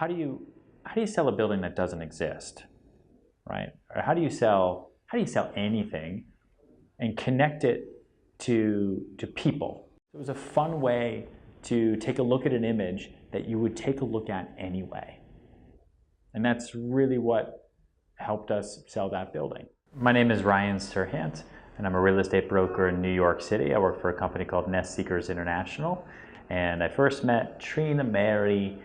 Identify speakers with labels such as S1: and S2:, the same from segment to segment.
S1: how do you sell a building that doesn't exist, right? Or how do you sell anything and connect it to people? It was a fun way to take a look at an image that you would take a look at anyway. And that's really what helped us sell that building. My name is Ryan Serhant, and I'm a real estate broker in New York City. I work for a company called Nestseekers International. And I first met Trina Mary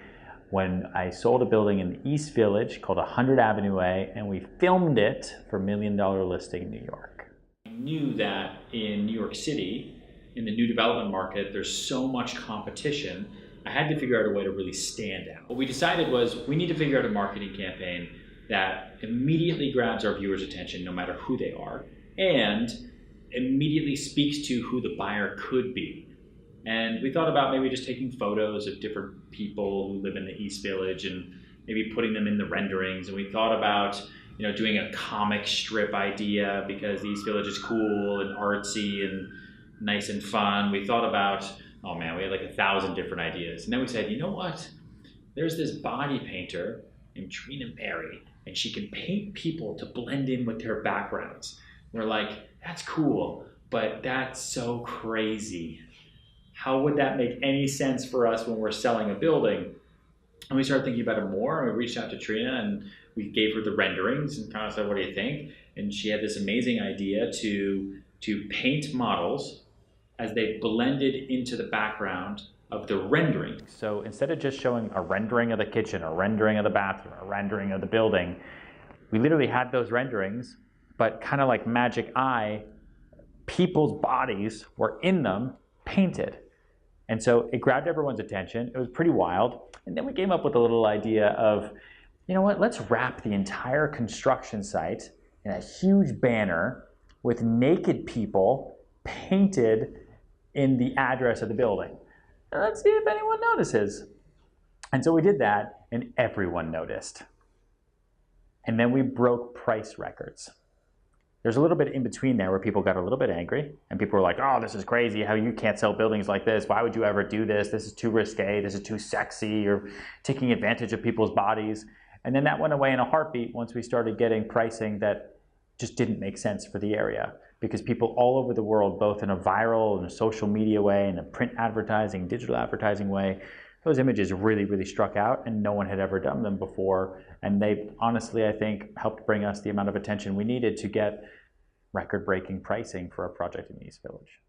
S1: when I sold a building in the East Village called 100 Avenue A, and we filmed it for $1 Million Listing in New York. I knew that in New York City, in the new development market, there's so much competition. I had to figure out a way to really stand out. What we decided was we need to figure out a marketing campaign that immediately grabs our viewers' attention no matter who they are, and immediately speaks to who the buyer could be. And we thought about maybe just taking photos of different people who live in the East Village and maybe putting them in the renderings. And we thought about, doing a comic strip idea because the East Village is cool and artsy and nice and fun. We thought about, oh man, we had like 1,000 different ideas. And then we said, you know what? There's this body painter named Trina Mary, and she can paint people to blend in with their backgrounds. We're like, that's cool, but that's so crazy. How would that make any sense for us when we're selling a building? And we started thinking about it more, and we reached out to Trina and we gave her the renderings and kind of said, what do you think? And she had this amazing idea to paint models as they blended into the background of the rendering. So instead of just showing a rendering of the kitchen, a rendering of the bathroom, a rendering of the building, we literally had those renderings, but kind of like magic eye, people's bodies were in them, painted. And so it grabbed everyone's attention. It was pretty wild. And then we came up with a little idea of, you know what, let's wrap the entire construction site in a huge banner with naked people painted in the address of the building. And let's see if anyone notices. And so we did that, and everyone noticed. And then we broke price records. There's a little bit in between there where people got a little bit angry, and people were like, oh, this is crazy, how you can't sell buildings like this, why would you ever do this, this is too risque, this is too sexy, you're taking advantage of people's bodies. And then that went away in a heartbeat once we started getting pricing that just didn't make sense for the area, because people all over the world, both in a viral and a social media way, and a print advertising, digital advertising way, those images really, really struck out, and no one had ever done them before. And they honestly, I think, helped bring us the amount of attention we needed to get record-breaking pricing for a project in the East Village.